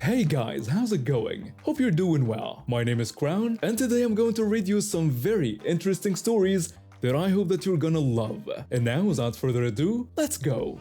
Hey guys, how's it going? Hope you're doing well. My name is Crown, and today I'm going to read you some very interesting stories that I hope that you're gonna love. And now, without further ado, let's go!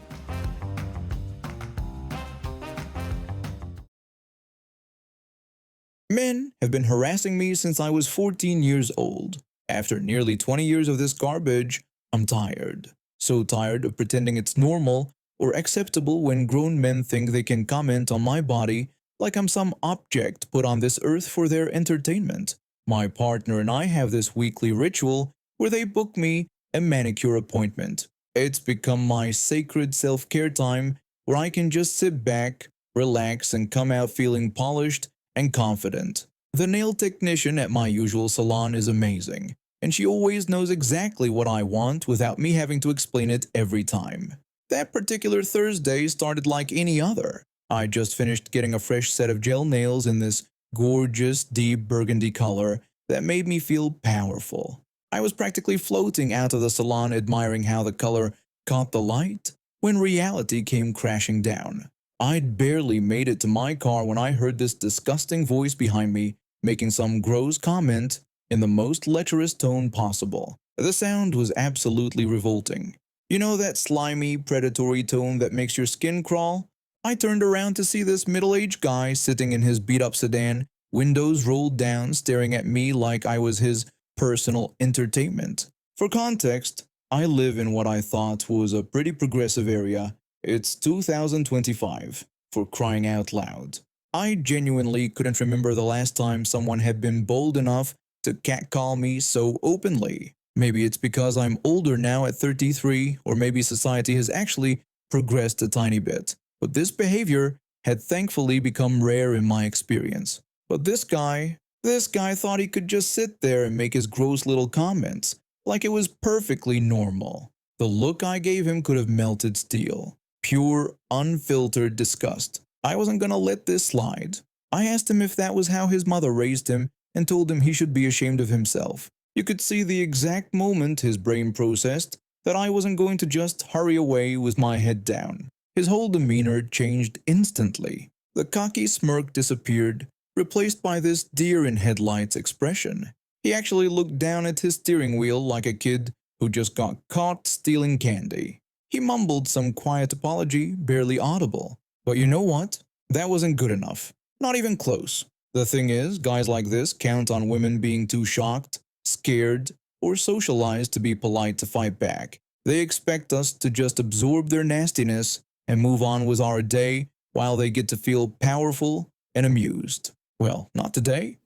Men have been harassing me since I was 14 years old. After nearly 20 years of this garbage, I'm tired. So tired of pretending it's normal or acceptable when grown men think they can comment on my body like I'm some object put on this earth for their entertainment. My partner and I have this weekly ritual where they book me a manicure appointment. It's become my sacred self-care time where I can just sit back, relax, and come out feeling polished and confident. The nail technician at my usual salon is amazing, and she always knows exactly what I want without me having to explain it every time. That particular Thursday started like any other. I just finished getting a fresh set of gel nails in this gorgeous deep burgundy color that made me feel powerful. I was practically floating out of the salon admiring how the color caught the light when reality came crashing down. I'd barely made it to my car when I heard this disgusting voice behind me making some gross comment in the most lecherous tone possible. The sound was absolutely revolting. You know that slimy, predatory tone that makes your skin crawl? I turned around to see this middle-aged guy sitting in his beat-up sedan, windows rolled down, staring at me like I was his personal entertainment. For context, I live in what I thought was a pretty progressive area. It's 2025, for crying out loud. I genuinely couldn't remember the last time someone had been bold enough to catcall me so openly. Maybe it's because I'm older now at 33, or maybe society has actually progressed a tiny bit. But this behavior had thankfully become rare in my experience. But this guy thought he could just sit there and make his gross little comments, like it was perfectly normal. The look I gave him could have melted steel. Pure, unfiltered disgust. I wasn't gonna let this slide. I asked him if that was how his mother raised him and told him he should be ashamed of himself. You could see the exact moment his brain processed that I wasn't going to just hurry away with my head down. His whole demeanor changed instantly. The cocky smirk disappeared, replaced by this deer-in-headlights expression. He actually looked down at his steering wheel like a kid who just got caught stealing candy. He mumbled some quiet apology, barely audible. But you know what? That wasn't good enough. Not even close. The thing is, guys like this count on women being too shocked, scared, or socialized to be polite to fight back. They expect us to just absorb their nastiness and move on with our day while they get to feel powerful and amused. Well, not today.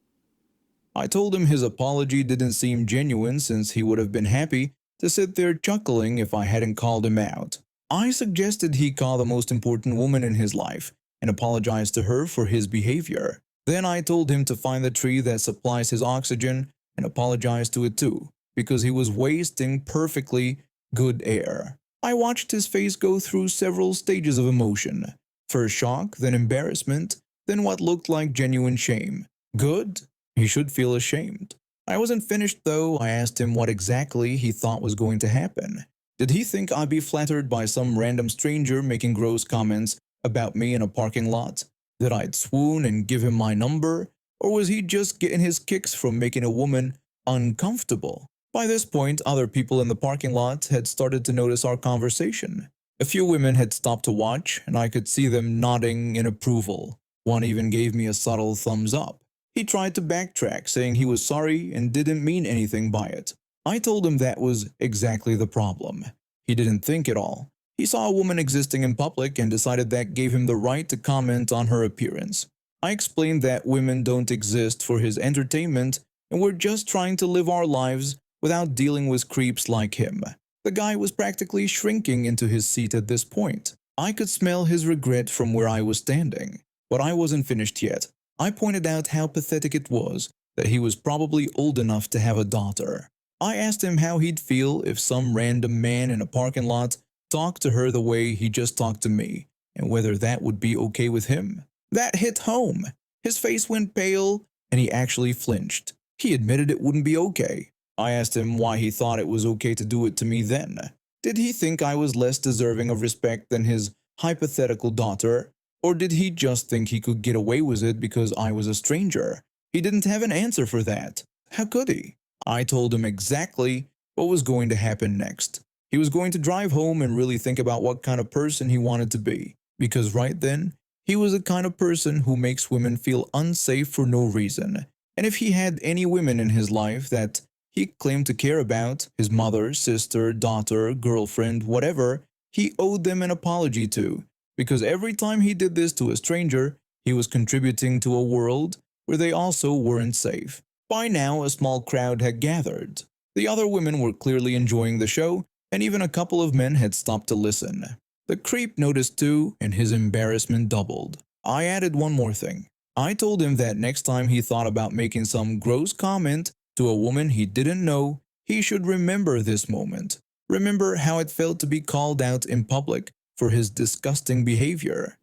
I told him his apology didn't seem genuine since he would have been happy to sit there chuckling if I hadn't called him out. I suggested he call the most important woman in his life and apologize to her for his behavior. Then I told him to find the tree that supplies his oxygen and apologize to it too, because he was wasting perfectly good air. I watched his face go through several stages of emotion. First shock, then embarrassment, then what looked like genuine shame. Good? He should feel ashamed. I wasn't finished though. I asked him what exactly he thought was going to happen. Did he think I'd be flattered by some random stranger making gross comments about me in a parking lot? That I'd swoon and give him my number? Or was he just getting his kicks from making a woman uncomfortable? By this point, other people in the parking lot had started to notice our conversation. A few women had stopped to watch, and I could see them nodding in approval. One even gave me a subtle thumbs up. He tried to backtrack, saying he was sorry and didn't mean anything by it. I told him that was exactly the problem. He didn't think at all. He saw a woman existing in public and decided that gave him the right to comment on her appearance. I explained that women don't exist for his entertainment and we're just trying to live our lives without dealing with creeps like him. The guy was practically shrinking into his seat at this point. I could smell his regret from where I was standing. But I wasn't finished yet. I pointed out how pathetic it was that he was probably old enough to have a daughter. I asked him how he'd feel if some random man in a parking lot talked to her the way he just talked to me, and whether that would be okay with him. That hit home. His face went pale, and he actually flinched. He admitted it wouldn't be okay. I asked him why he thought it was okay to do it to me then. Did he think I was less deserving of respect than his hypothetical daughter? Or did he just think he could get away with it because I was a stranger? He didn't have an answer for that. How could he? I told him exactly what was going to happen next. He was going to drive home and really think about what kind of person he wanted to be, because right then, he was the kind of person who makes women feel unsafe for no reason. And if he had any women in his life that he claimed to care about, his mother, sister, daughter, girlfriend, whatever, he owed them an apology too, because every time he did this to a stranger, he was contributing to a world where they also weren't safe. By now, a small crowd had gathered. The other women were clearly enjoying the show, and even a couple of men had stopped to listen. The creep noticed too, and his embarrassment doubled. I added one more thing. I told him that next time he thought about making some gross comment to a woman he didn't know, he should remember this moment. Remember how it felt to be called out in public for his disgusting behavior.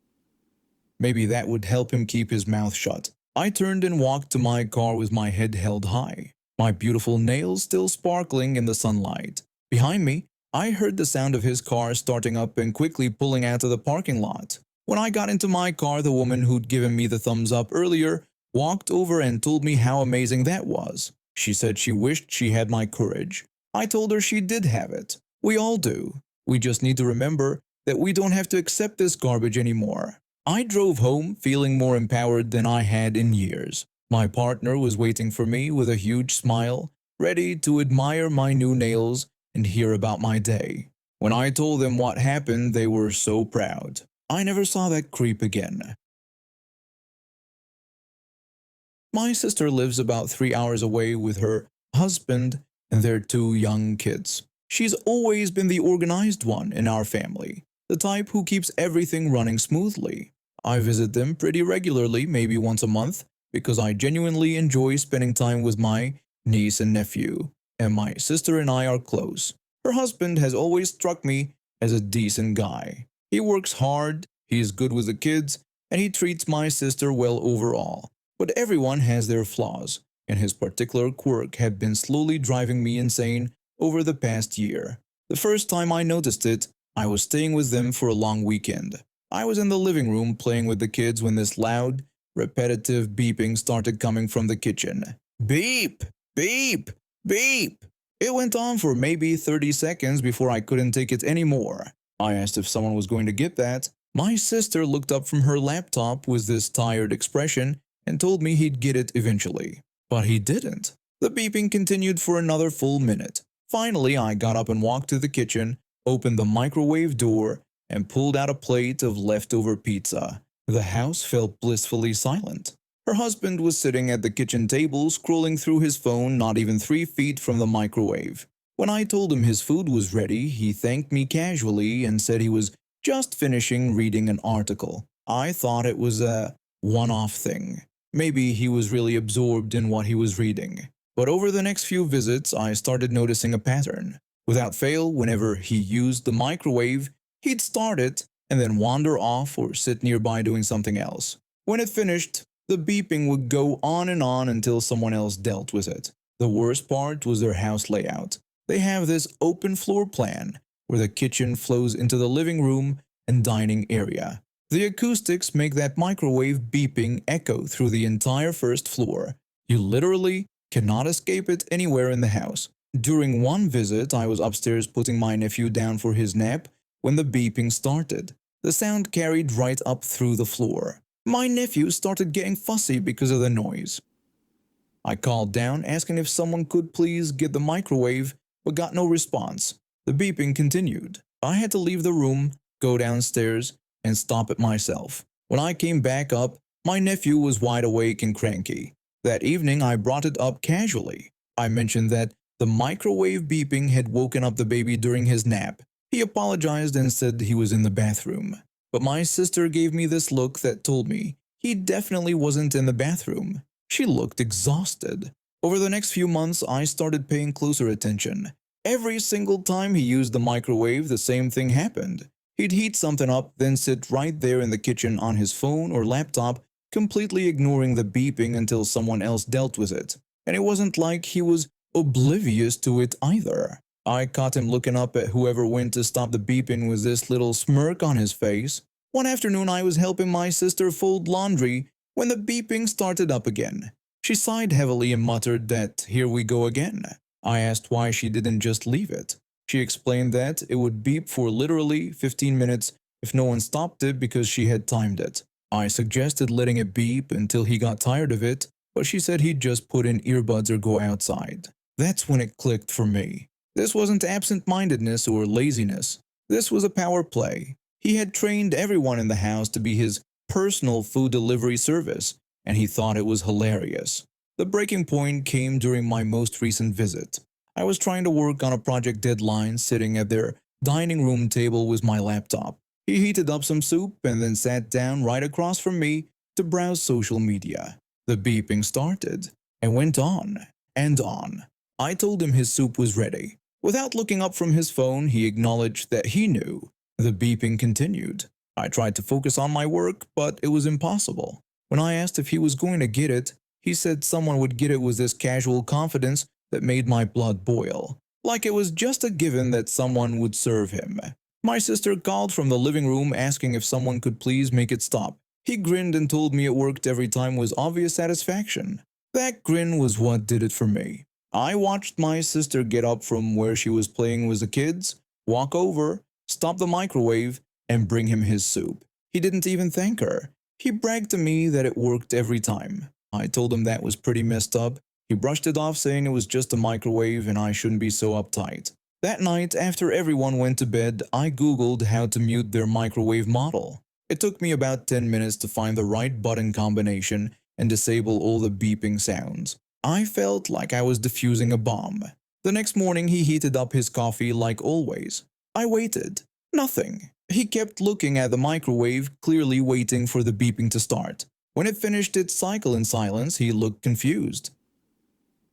Maybe that would help him keep his mouth shut. I turned and walked to my car with my head held high, my beautiful nails still sparkling in the sunlight. Behind me, I heard the sound of his car starting up and quickly pulling out of the parking lot. When I got into my car, the woman who'd given me the thumbs up earlier walked over and told me how amazing that was. She said she wished she had my courage. I told her she did have it. We all do. We just need to remember that we don't have to accept this garbage anymore. I drove home feeling more empowered than I had in years. My partner was waiting for me with a huge smile, ready to admire my new nails and hear about my day. When I told them what happened, they were so proud. I never saw that creep again. My sister lives about 3 hours away with her husband and their 2 young kids. She's always been the organized one in our family, the type who keeps everything running smoothly. I visit them pretty regularly, maybe once a month, because I genuinely enjoy spending time with my niece and nephew, and my sister and I are close. Her husband has always struck me as a decent guy. He works hard, he is good with the kids, and he treats my sister well overall. But everyone has their flaws, and his particular quirk had been slowly driving me insane over the past year. The first time I noticed it, I was staying with them for a long weekend. I was in the living room playing with the kids when this loud, repetitive beeping started coming from the kitchen. Beep! Beep! Beep! It went on for maybe 30 seconds before I couldn't take it anymore. I asked if someone was going to get that. My sister looked up from her laptop with this tired expression and told me he'd get it eventually. But he didn't. The beeping continued for another full minute. Finally, I got up and walked to the kitchen, opened the microwave door, and pulled out a plate of leftover pizza. The house felt blissfully silent. Her husband was sitting at the kitchen table scrolling through his phone not even 3 feet from the microwave. When I told him his food was ready, he thanked me casually and said he was just finishing reading an article. I thought it was a one-off thing. Maybe he was really absorbed in what he was reading. But over the next few visits, I started noticing a pattern. Without fail, whenever he used the microwave, he'd start it and then wander off or sit nearby doing something else. When it finished, the beeping would go on and on until someone else dealt with it. The worst part was their house layout. They have this open floor plan where the kitchen flows into the living room and dining area. The acoustics make that microwave beeping echo through the entire first floor. You literally cannot escape it anywhere in the house. During one visit, I was upstairs putting my nephew down for his nap when the beeping started. The sound carried right up through the floor. My nephew started getting fussy because of the noise. I called down asking if someone could please get the microwave, but got no response. The beeping continued. I had to leave the room, go downstairs, and stop it myself. When I came back up, my nephew was wide awake and cranky. That evening, I brought it up casually. I mentioned that the microwave beeping had woken up the baby during his nap. He apologized and said he was in the bathroom. But my sister gave me this look that told me he definitely wasn't in the bathroom. She looked exhausted. Over the next few months, I started paying closer attention. Every single time he used the microwave, the same thing happened. He'd heat something up, then sit right there in the kitchen on his phone or laptop, completely ignoring the beeping until someone else dealt with it. And it wasn't like he was oblivious to it either. I caught him looking up at whoever went to stop the beeping with this little smirk on his face. One afternoon, I was helping my sister fold laundry when the beeping started up again. She sighed heavily and muttered that, "Here we go again." I asked why she didn't just leave it. She explained that it would beep for literally 15 minutes if no one stopped it because she had timed it. I suggested letting it beep until he got tired of it, but she said he'd just put in earbuds or go outside. That's when it clicked for me. This wasn't absent-mindedness or laziness. This was a power play. He had trained everyone in the house to be his personal food delivery service, and he thought it was hilarious. The breaking point came during my most recent visit. I was trying to work on a project deadline sitting at their dining room table with my laptop. He heated up some soup and then sat down right across from me to browse social media. The beeping started and went on and on. I told him his soup was ready. Without looking up from his phone, he acknowledged that he knew. The beeping continued. I tried to focus on my work, but it was impossible. When I asked if he was going to get it, he said someone would get it with this casual confidence that made my blood boil, like it was just a given that someone would serve him. My sister called from the living room asking if someone could please make it stop. He grinned and told me it worked every time with obvious satisfaction. That grin was what did it for me. I watched my sister get up from where she was playing with the kids, walk over, stop the microwave, and bring him his soup. He didn't even thank her. He bragged to me that it worked every time. I told him that was pretty messed up. He brushed it off saying it was just a microwave and I shouldn't be so uptight. That night, after everyone went to bed, I googled how to mute their microwave model. It took me about 10 minutes to find the right button combination and disable all the beeping sounds. I felt like I was defusing a bomb. The next morning, he heated up his coffee like always. I waited. Nothing. He kept looking at the microwave, clearly waiting for the beeping to start. When it finished its cycle in silence, he looked confused.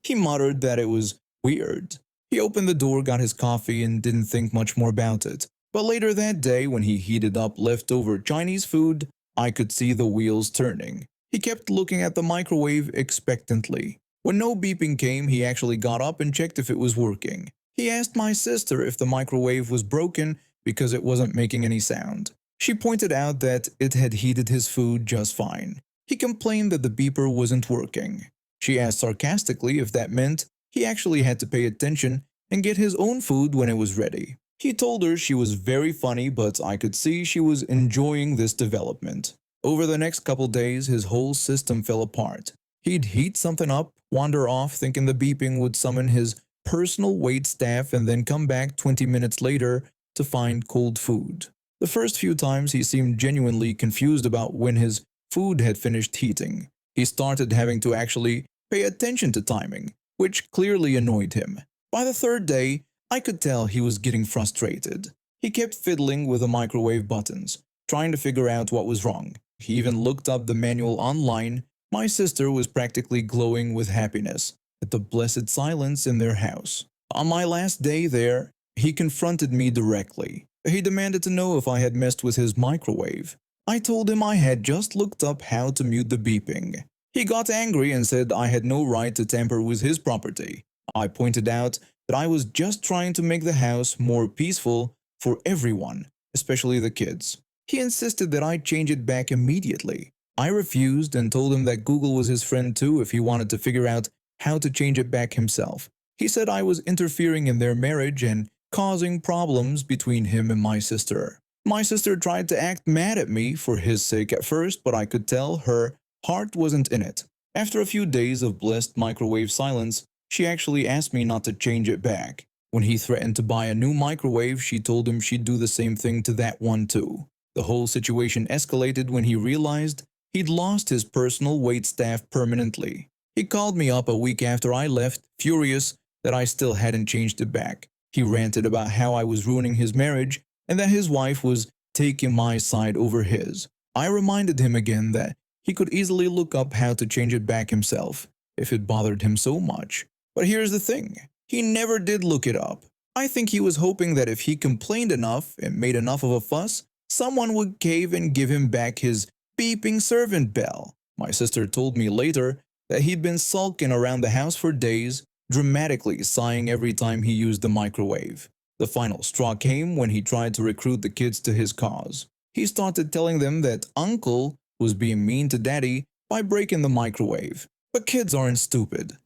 He muttered that it was weird. He opened the door, got his coffee, and didn't think much more about it. But later that day, when he heated up leftover Chinese food, I could see the wheels turning. He kept looking at the microwave expectantly. When no beeping came, he actually got up and checked if it was working. He asked my sister if the microwave was broken because it wasn't making any sound. She pointed out that it had heated his food just fine. He complained that the beeper wasn't working. She asked sarcastically if that meant he actually had to pay attention and get his own food when it was ready. He told her she was very funny, but I could see she was enjoying this development. Over the next couple days, his whole system fell apart. He'd heat something up, wander off thinking the beeping would summon his personal wait staff and then come back 20 minutes later to find cold food. The first few times he seemed genuinely confused about when his food had finished heating. He started having to actually pay attention to timing, which clearly annoyed him. By the third day, I could tell he was getting frustrated. He kept fiddling with the microwave buttons, trying to figure out what was wrong. He even looked up the manual online. My sister was practically glowing with happiness at the blessed silence in their house. On my last day there, he confronted me directly. He demanded to know if I had messed with his microwave. I told him I had just looked up how to mute the beeping. He got angry and said I had no right to tamper with his property. I pointed out that I was just trying to make the house more peaceful for everyone, especially the kids. He insisted that I change it back immediately. I refused and told him that Google was his friend too if he wanted to figure out how to change it back himself. He said I was interfering in their marriage and causing problems between him and my sister. My sister tried to act mad at me for his sake at first, but I could tell her heart wasn't in it. After a few days of blessed microwave silence, she actually asked me not to change it back. When he threatened to buy a new microwave, she told him she'd do the same thing to that one too. The whole situation escalated when he realized he'd lost his personal waitstaff permanently. He called me up a week after I left, furious that I still hadn't changed it back. He ranted about how I was ruining his marriage and that his wife was taking my side over his. I reminded him again that he could easily look up how to change it back himself if it bothered him so much. But here's the thing, he never did look it up. I think he was hoping that if he complained enough and made enough of a fuss, someone would cave and give him back his beeping servant bell. My sister told me later that he'd been sulking around the house for days, dramatically sighing every time he used the microwave. The final straw came when he tried to recruit the kids to his cause. He started telling them that Uncle was being mean to Daddy by breaking the microwave. But kids aren't stupid.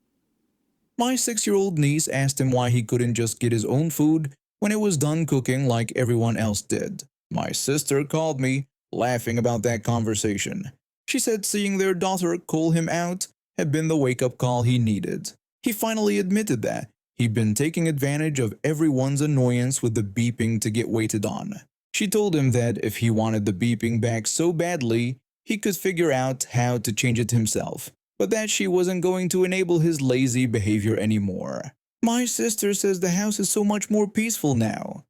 My 6-year-old niece asked him why he couldn't just get his own food when it was done cooking like everyone else did. My sister called me, laughing about that conversation. She said seeing their daughter call him out had been the wake-up call he needed. He finally admitted that he'd been taking advantage of everyone's annoyance with the beeping to get waited on. She told him that if he wanted the beeping back so badly, he could figure out how to change it himself, but that she wasn't going to enable his lazy behavior anymore. My sister says the house is so much more peaceful now.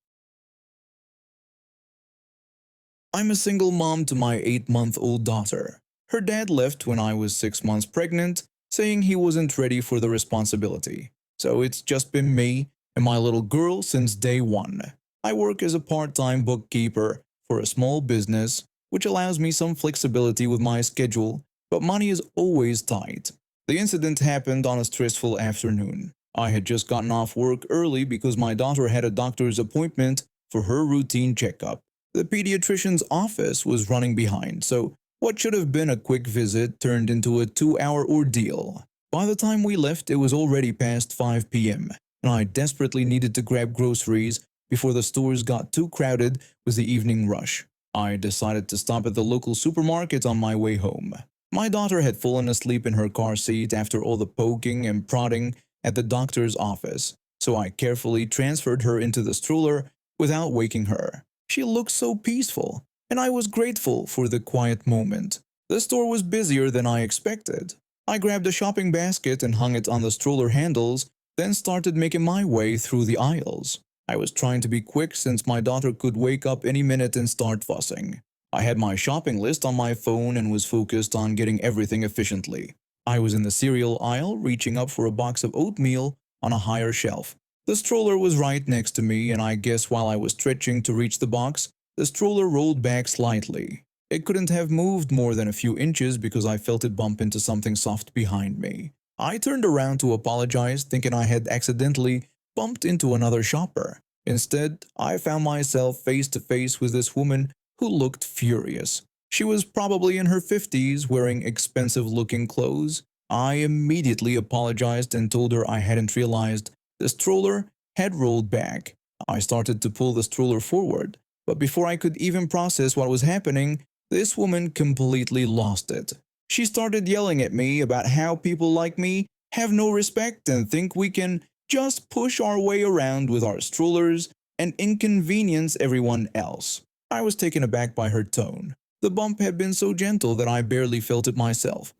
I'm a single mom to my 8-month-old daughter. Her dad left when I was 6 months pregnant, saying he wasn't ready for the responsibility. So it's just been me and my little girl since day one. I work as a part-time bookkeeper for a small business, which allows me some flexibility with my schedule, but money is always tight. The incident happened on a stressful afternoon. I had just gotten off work early because my daughter had a doctor's appointment for her routine checkup. The pediatrician's office was running behind, so what should have been a quick visit turned into a 2-hour ordeal. By the time we left, it was already past 5 p.m., and I desperately needed to grab groceries before the stores got too crowded with the evening rush. I decided to stop at the local supermarket on my way home. My daughter had fallen asleep in her car seat after all the poking and prodding at the doctor's office, so I carefully transferred her into the stroller without waking her. She looked so peaceful, and I was grateful for the quiet moment. The store was busier than I expected. I grabbed a shopping basket and hung it on the stroller handles, then started making my way through the aisles. I was trying to be quick since my daughter could wake up any minute and start fussing. I had my shopping list on my phone and was focused on getting everything efficiently. I was in the cereal aisle, reaching up for a box of oatmeal on a higher shelf. The stroller was right next to me, and I guess while I was stretching to reach the box, the stroller rolled back slightly. It couldn't have moved more than a few inches because I felt it bump into something soft behind me. I turned around to apologize, thinking I had accidentally bumped into another shopper. Instead, I found myself face to face with this woman who looked furious. She was probably in her 50s, wearing expensive-looking clothes. I immediately apologized and told her I hadn't realized the stroller had rolled back. I started to pull the stroller forward, but before I could even process what was happening, this woman completely lost it. She started yelling at me about how people like me have no respect and think we can just push our way around with our strollers and inconvenience everyone else. I was taken aback by her tone. The bump had been so gentle that I barely felt it myself.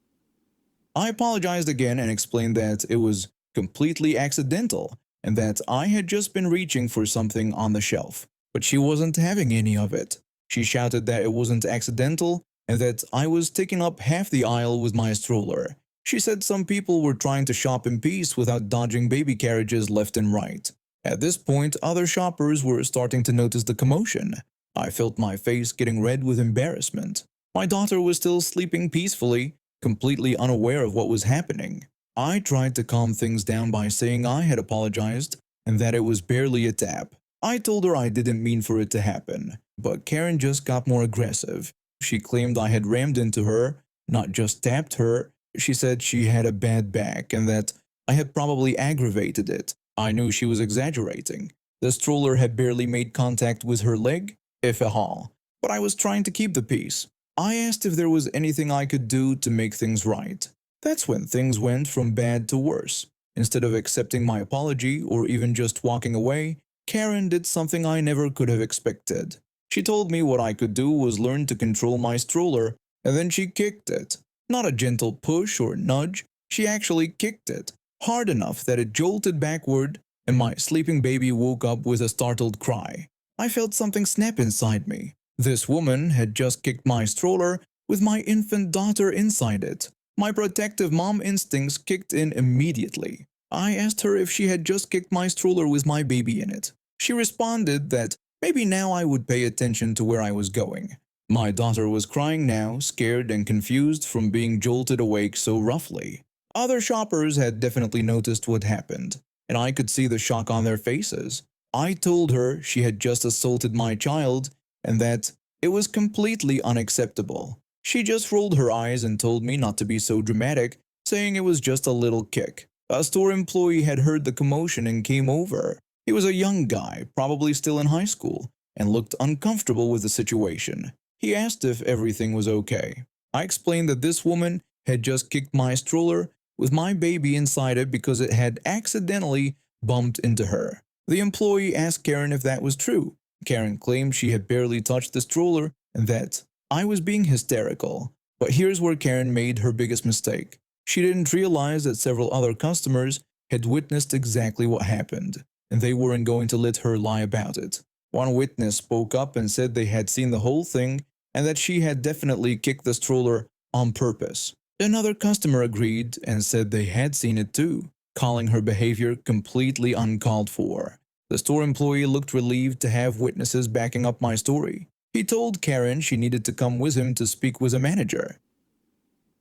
I apologized again and explained that it was completely accidental and that I had just been reaching for something on the shelf. But she wasn't having any of it. She shouted that it wasn't accidental and that I was taking up half the aisle with my stroller. She said some people were trying to shop in peace without dodging baby carriages left and right. At this point, other shoppers were starting to notice the commotion. I felt my face getting red with embarrassment. My daughter was still sleeping peacefully, completely unaware of what was happening. I tried to calm things down by saying I had apologized and that it was barely a tap. I told her I didn't mean for it to happen, but Karen just got more aggressive. She claimed I had rammed into her, not just tapped her. She said she had a bad back and that I had probably aggravated it. I knew she was exaggerating. The stroller had barely made contact with her leg, if at all, but I was trying to keep the peace. I asked if there was anything I could do to make things right. That's when things went from bad to worse. Instead of accepting my apology or even just walking away, Karen did something I never could have expected. She told me what I could do was learn to control my stroller, and then she kicked it. Not a gentle push or nudge, she actually kicked it, hard enough that it jolted backward, and my sleeping baby woke up with a startled cry. I felt something snap inside me. This woman had just kicked my stroller with my infant daughter inside it. My protective mom instincts kicked in immediately. I asked her if she had just kicked my stroller with my baby in it. She responded that maybe now I would pay attention to where I was going. My daughter was crying now, scared and confused from being jolted awake so roughly. Other shoppers had definitely noticed what happened, and I could see the shock on their faces. I told her she had just assaulted my child and that It was completely unacceptable. She just rolled her eyes and told me not to be so dramatic, saying it was just a little kick. A store employee had heard the commotion and came over. He was a young guy, probably still in high school, and looked uncomfortable with the situation. He asked if everything was okay. I explained that this woman had just kicked my stroller with my baby inside it because it had accidentally bumped into her. The employee asked Karen if that was true. Karen claimed she had barely touched the stroller and that I was being hysterical. But here's where Karen made her biggest mistake. She didn't realize that several other customers had witnessed exactly what happened, and they weren't going to let her lie about it. One witness spoke up and said they had seen the whole thing and that she had definitely kicked the stroller on purpose. Another customer agreed and said they had seen it too, calling her behavior completely uncalled for. The store employee looked relieved to have witnesses backing up my story. He told Karen she needed to come with him to speak with a manager.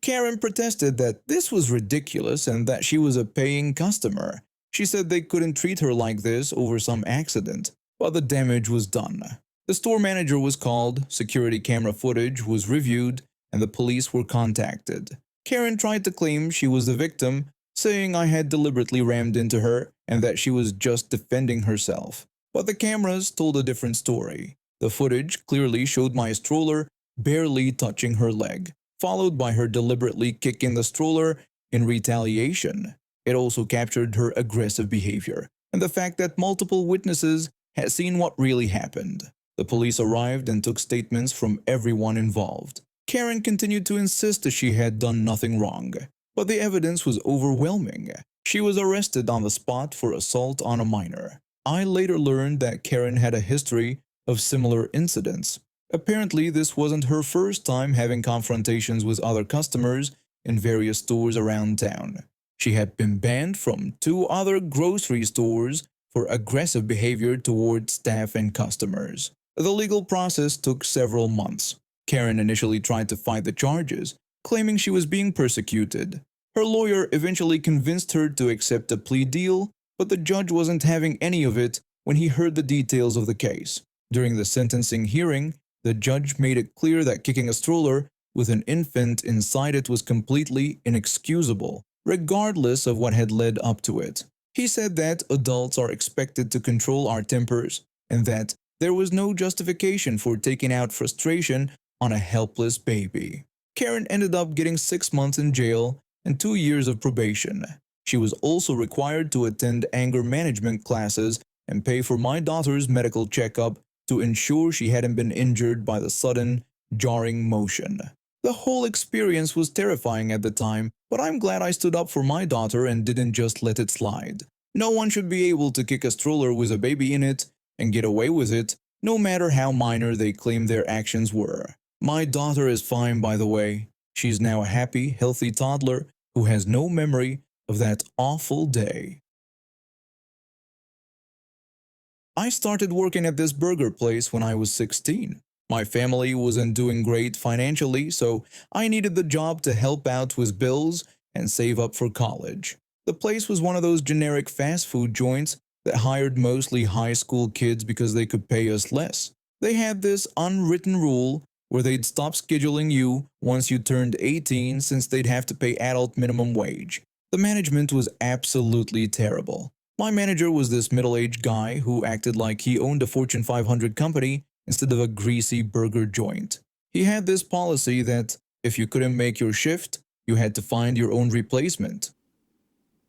Karen protested that this was ridiculous and that she was a paying customer. She said they couldn't treat her like this over some accident, but the damage was done. The store manager was called, security camera footage was reviewed, and the police were contacted. Karen tried to claim she was the victim, saying I had deliberately rammed into her and that she was just defending herself. But the cameras told a different story. The footage clearly showed my stroller barely touching her leg, followed by her deliberately kicking the stroller in retaliation. It also captured her aggressive behavior and the fact that multiple witnesses had seen what really happened. The police arrived and took statements from everyone involved. Karen continued to insist that she had done nothing wrong, but the evidence was overwhelming. She was arrested on the spot for assault on a minor. I later learned that Karen had a history of similar incidents. Apparently, this wasn't her first time having confrontations with other customers in various stores around town. She had been banned from 2 other grocery stores for aggressive behavior toward staff and customers. The legal process took several months. Karen initially tried to fight the charges, claiming she was being persecuted. Her lawyer eventually convinced her to accept a plea deal, but the judge wasn't having any of it when he heard the details of the case. During the sentencing hearing, the judge made it clear that kicking a stroller with an infant inside it was completely inexcusable, regardless of what had led up to it. He said that adults are expected to control our tempers and that there was no justification for taking out frustration on a helpless baby. Karen ended up getting 6 months in jail and 2 years of probation. She was also required to attend anger management classes and pay for my daughter's medical checkup to ensure she hadn't been injured by the sudden, jarring motion. The whole experience was terrifying at the time, but I'm glad I stood up for my daughter and didn't just let it slide. No one should be able to kick a stroller with a baby in it and get away with it, no matter how minor they claim their actions were. My daughter is fine, by the way. She's now a happy, healthy toddler who has no memory of that awful day. I started working at this burger place when I was 16. My family wasn't doing great financially, so I needed the job to help out with bills and save up for college. The place was one of those generic fast food joints that hired mostly high school kids because they could pay us less. They had this unwritten rule where they'd stop scheduling you once you turned 18 since they'd have to pay adult minimum wage. The management was absolutely terrible. My manager was this middle-aged guy who acted like he owned a Fortune 500 company instead of a greasy burger joint. He had this policy that if you couldn't make your shift, you had to find your own replacement.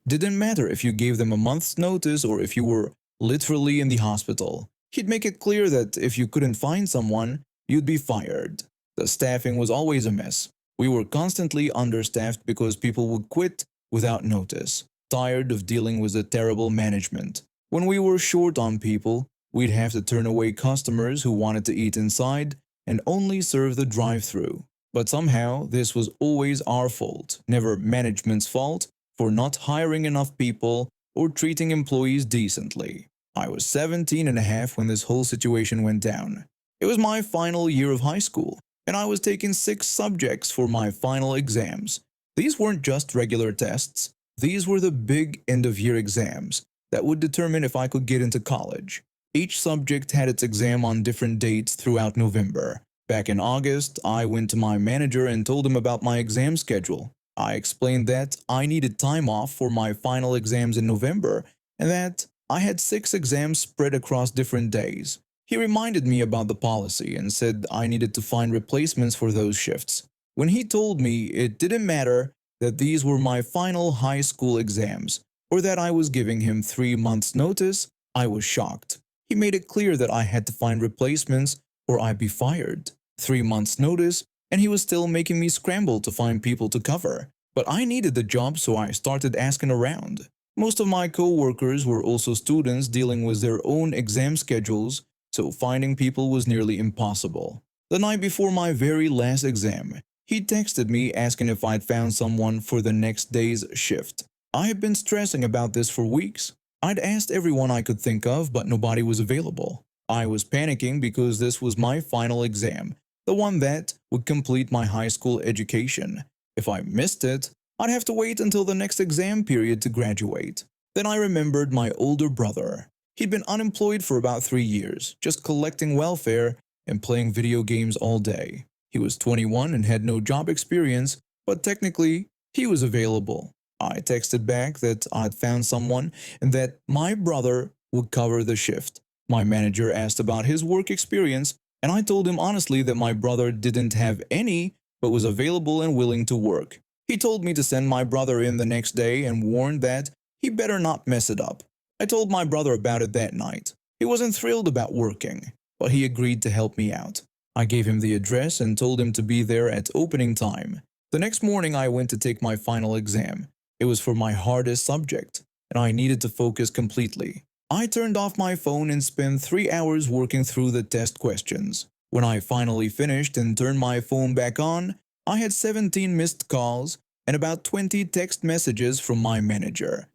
Didn't matter if you gave them a month's notice or if you were literally in the hospital. He'd make it clear that if you couldn't find someone, you'd be fired. The staffing was always a mess. We were constantly understaffed because people would quit without notice, tired of dealing with the terrible management. When we were short on people, we'd have to turn away customers who wanted to eat inside and only serve the drive-thru. But somehow, this was always our fault, never management's fault, for not hiring enough people or treating employees decently. I was 17 and a half when this whole situation went down. It was my final year of high school, and I was taking 6 subjects for my final exams. These weren't just regular tests. These were the big end-of-year exams that would determine if I could get into college. Each subject had its exam on different dates throughout November. Back in August, I went to my manager and told him about my exam schedule. I explained that I needed time off for my final exams in November and that I had 6 exams spread across different days. He reminded me about the policy and said I needed to find replacements for those shifts. When he told me it didn't matter that these were my final high school exams or that I was giving him 3 months' notice, I was shocked. He made it clear that I had to find replacements or I'd be fired. 3 months' notice, and he was still making me scramble to find people to cover. But I needed the job, so I started asking around. Most of my co-workers were also students dealing with their own exam schedules, so finding people was nearly impossible. The night before my very last exam, he texted me asking if I'd found someone for the next day's shift. I had been stressing about this for weeks. I'd asked everyone I could think of, but nobody was available. I was panicking because this was my final exam, the one that would complete my high school education. If I missed it, I'd have to wait until the next exam period to graduate. Then I remembered my older brother. He'd been unemployed for about 3 years, just collecting welfare and playing video games all day. He was 21 and had no job experience, but technically, he was available. I texted back that I'd found someone and that my brother would cover the shift. My manager asked about his work experience, and I told him honestly that my brother didn't have any but was available and willing to work. He told me to send my brother in the next day and warned that he better not mess it up. I told my brother about it that night. He wasn't thrilled about working, but he agreed to help me out. I gave him the address and told him to be there at opening time. The next morning I went to take my final exam. It was for my hardest subject, and I needed to focus completely. I turned off my phone and spent 3 hours working through the test questions. When I finally finished and turned my phone back on, I had 17 missed calls and about 20 text messages from my manager.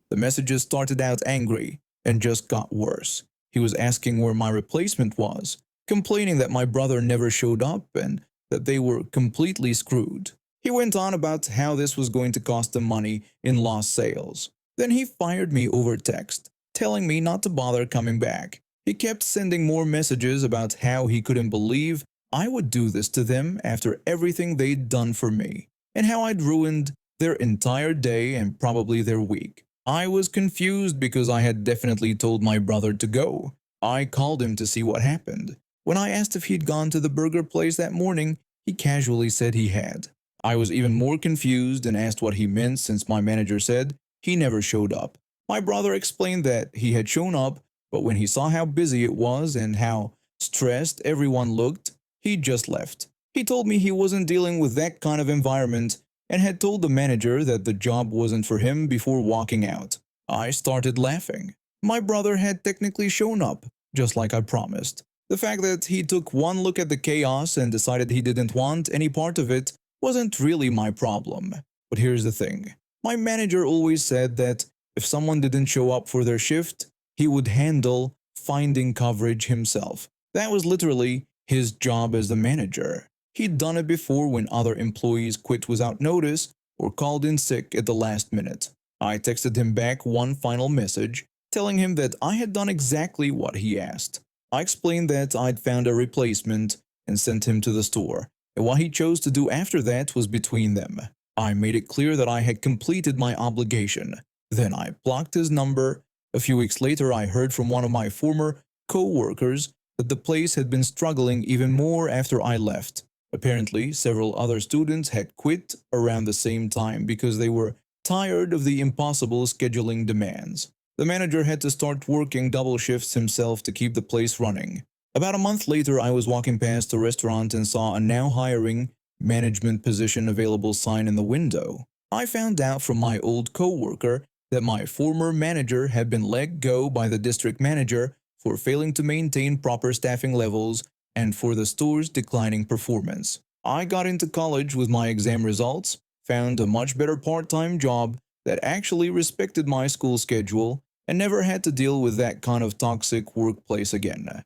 The messages started out angry and just got worse. He was asking where my replacement was, complaining that my brother never showed up and that they were completely screwed. He went on about how this was going to cost them money in lost sales. Then he fired me over text, telling me not to bother coming back. He kept sending more messages about how he couldn't believe I would do this to them after everything they'd done for me, and how I'd ruined their entire day and probably their week. I was confused because I had definitely told my brother to go. I called him to see what happened. When I asked if he'd gone to the burger place that morning, he casually said he had. I was even more confused and asked what he meant since my manager said he never showed up. My brother explained that he had shown up, but when he saw how busy it was and how stressed everyone looked, he just left. He told me he wasn't dealing with that kind of environment and had told the manager that the job wasn't for him before walking out. I started laughing. My brother had technically shown up, just like I promised. The fact that he took one look at the chaos and decided he didn't want any part of it wasn't really my problem. But here's the thing. My manager always said that if someone didn't show up for their shift, he would handle finding coverage himself. That was literally his job as the manager. He'd done it before when other employees quit without notice or called in sick at the last minute. I texted him back one final message, telling him that I had done exactly what he asked. I explained that I'd found a replacement and sent him to the store, and what he chose to do after that was between them. I made it clear that I had completed my obligation. Then I blocked his number. A few weeks later, I heard from one of my former co-workers that the place had been struggling even more after I left. Apparently, several other students had quit around the same time because they were tired of the impossible scheduling demands. The manager had to start working double shifts himself to keep the place running. About a month later, I was walking past a restaurant and saw a now hiring management position available sign in the window. I found out from my old co-worker that my former manager had been let go by the district manager for failing to maintain proper staffing levels and for the store's declining performance. I got into college with my exam results, found a much better part-time job that actually respected my school schedule, and never had to deal with that kind of toxic workplace again.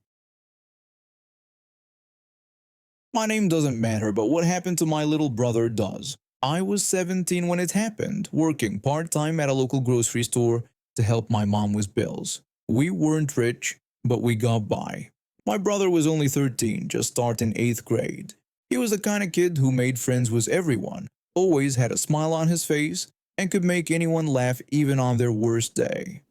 My name doesn't matter, but what happened to my little brother does. I was 17 when it happened, working part-time at a local grocery store to help my mom with bills. We weren't rich, but we got by. My brother was only 13, just starting 8th grade. He was the kind of kid who made friends with everyone, always had a smile on his face, and could make anyone laugh even on their worst day.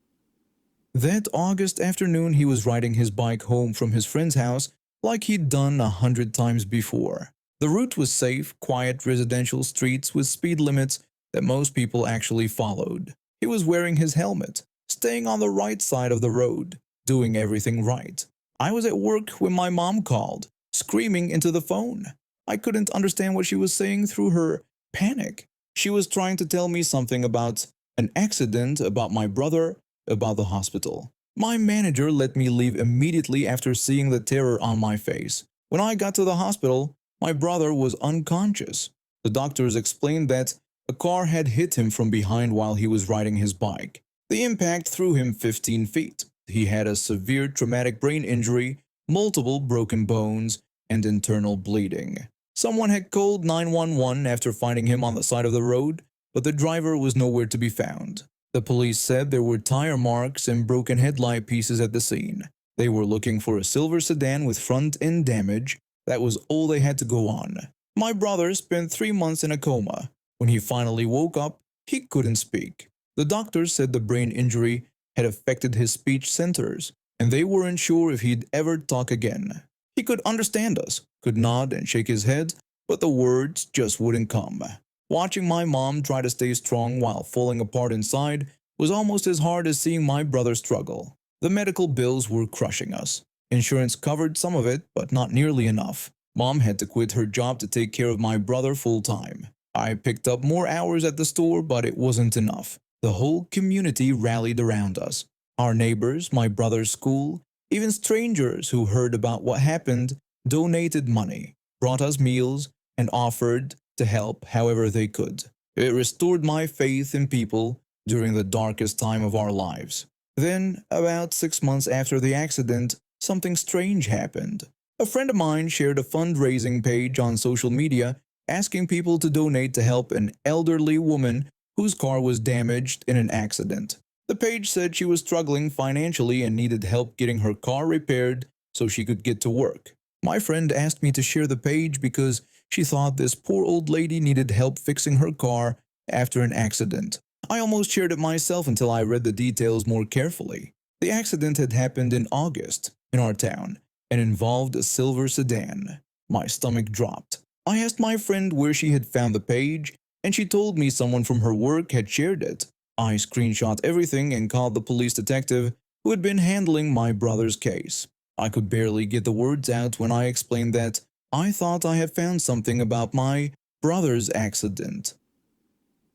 That August afternoon, he was riding his bike home from his friend's house like he'd done 100 times before. The route was safe, quiet residential streets with speed limits that most people actually followed. He was wearing his helmet, staying on the right side of the road, doing everything right. I was at work when my mom called, screaming into the phone. I couldn't understand what she was saying through her panic. She was trying to tell me something about an accident, about my brother, about the hospital. My manager let me leave immediately after seeing the terror on my face. When I got to the hospital, my brother was unconscious. The doctors explained that a car had hit him from behind while he was riding his bike. The impact threw him 15 feet. He had a severe traumatic brain injury, multiple broken bones, and internal bleeding. Someone had called 911 after finding him on the side of the road, but the driver was nowhere to be found. The police said there were tire marks and broken headlight pieces at the scene. They were looking for a silver sedan with front-end damage. That was all they had to go on. My brother spent 3 months in a coma. When he finally woke up, he couldn't speak. The doctors said the brain injury had affected his speech centers, and they weren't sure if he'd ever talk again. He could understand us, could nod and shake his head, but the words just wouldn't come. Watching my mom try to stay strong while falling apart inside was almost as hard as seeing my brother struggle. The medical bills were crushing us. Insurance covered some of it, but not nearly enough. Mom had to quit her job to take care of my brother full time. I picked up more hours at the store, but it wasn't enough. The whole community rallied around us. Our neighbors, my brother's school, even strangers who heard about what happened donated money, brought us meals, and offered to help however they could. It restored my faith in people during the darkest time of our lives. Then, about 6 months after the accident, something strange happened. A friend of mine shared a fundraising page on social media asking people to donate to help an elderly woman whose car was damaged in an accident. The page said she was struggling financially and needed help getting her car repaired so she could get to work. My friend asked me to share the page because she thought this poor old lady needed help fixing her car after an accident. I almost shared it myself until I read the details more carefully. The accident had happened in August in our town and involved a silver sedan. My stomach dropped. I asked my friend where she had found the page, and she told me someone from her work had shared it. I screenshot everything and called the police detective who had been handling my brother's case. I could barely get the words out when I explained that I thought I had found something about my brother's accident.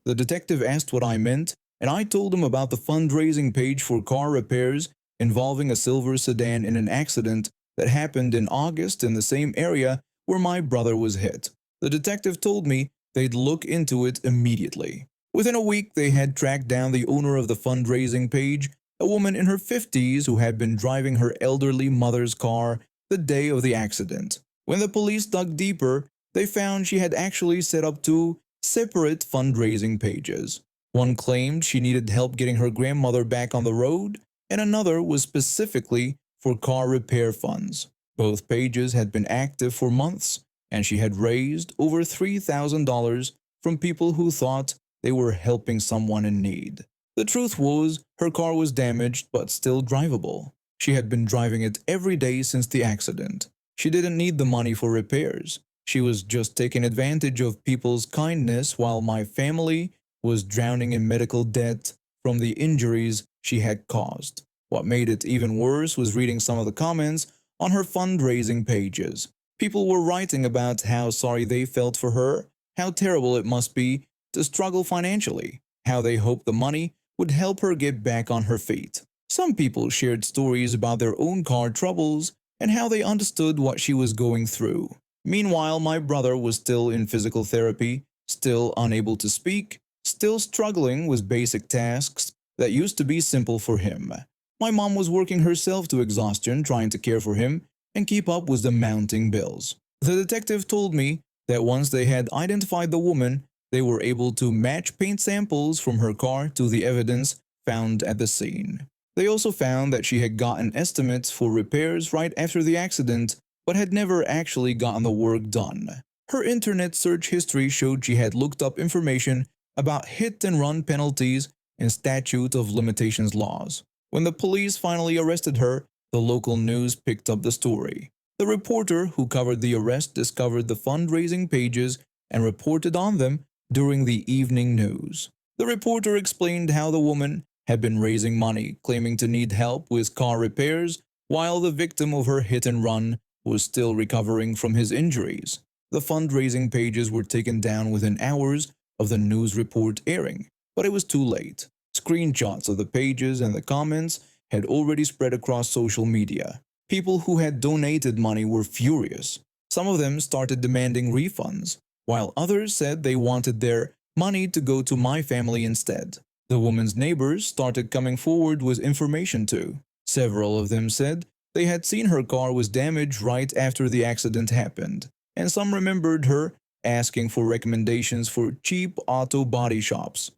The detective asked what I meant, and I told him about the fundraising page for car repairs involving a silver sedan in an accident that happened in August in the same area where my brother was hit. The detective told me they'd look into it immediately. Within a week, they had tracked down the owner of the fundraising page, a woman in her 50s who had been driving her elderly mother's car the day of the accident. When the police dug deeper, they found she had actually set up 2 separate fundraising pages. One claimed she needed help getting her grandmother back on the road, and another was specifically for car repair funds. Both pages had been active for months, and she had raised over $3,000 from people who thought they were helping someone in need. The truth was, her car was damaged but still drivable. She had been driving it every day since the accident. She didn't need the money for repairs. She was just taking advantage of people's kindness while my family was drowning in medical debt from the injuries she had caused. What made it even worse was reading some of the comments on her fundraising pages. People were writing about how sorry they felt for her, how terrible it must be to struggle financially, how they hoped the money would help her get back on her feet. Some people shared stories about their own car troubles and how they understood what she was going through. Meanwhile, my brother was still in physical therapy, still unable to speak, still struggling with basic tasks that used to be simple for him. My mom was working herself to exhaustion trying to care for him and keep up with the mounting bills. The detective told me that once they had identified the woman, they were able to match paint samples from her car to the evidence found at the scene. They also found that she had gotten estimates for repairs right after the accident, but had never actually gotten the work done. Her internet search history showed she had looked up information about hit-and-run penalties and statute of limitations laws. When the police finally arrested her, the local news picked up the story. The reporter who covered the arrest discovered the fundraising pages and reported on them during the evening news. The reporter explained how the woman had been raising money, claiming to need help with car repairs, while the victim of her hit-and-run was still recovering from his injuries. The fundraising pages were taken down within hours of the news report airing, but it was too late. Screenshots of the pages and the comments had already spread across social media. People who had donated money were furious. Some of them started demanding refunds, while others said they wanted their money to go to my family instead. The woman's neighbors started coming forward with information too. Several of them said they had seen her car was damaged right after the accident happened, and some remembered her asking for recommendations for cheap auto body shops.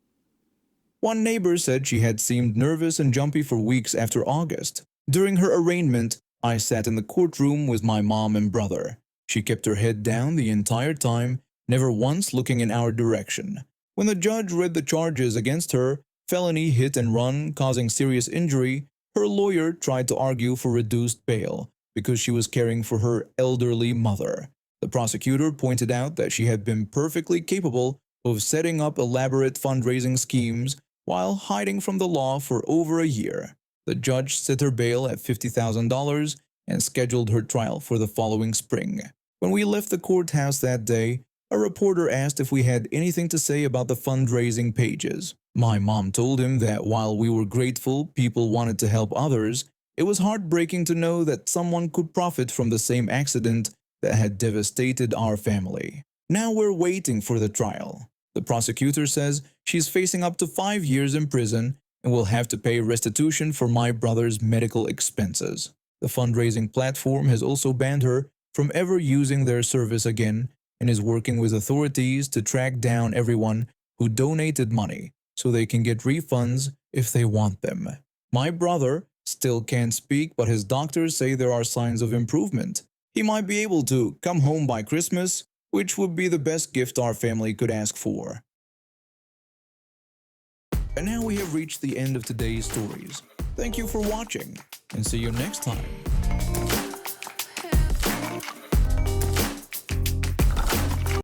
One neighbor said she had seemed nervous and jumpy for weeks after August. During her arraignment, I sat in the courtroom with my mom and brother. She kept her head down the entire time, never once looking in our direction. When the judge read the charges against her, felony hit and run causing serious injury, her lawyer tried to argue for reduced bail because she was caring for her elderly mother. The prosecutor pointed out that she had been perfectly capable of setting up elaborate fundraising schemes while hiding from the law for over a year. The judge set her bail at $50,000 and scheduled her trial for the following spring. When we left the courthouse that day, a reporter asked if we had anything to say about the fundraising pages. My mom told him that while we were grateful people wanted to help others, it was heartbreaking to know that someone could profit from the same accident that had devastated our family. Now we're waiting for the trial. The prosecutor says she's facing up to 5 years in prison and will have to pay restitution for my brother's medical expenses. The fundraising platform has also banned her from ever using their service again and is working with authorities to track down everyone who donated money so they can get refunds if they want them. My brother still can't speak, but his doctors say there are signs of improvement. He might be able to come home by Christmas, which would be the best gift our family could ask for. And now we have reached the end of today's stories. Thank you for watching, and see you next time.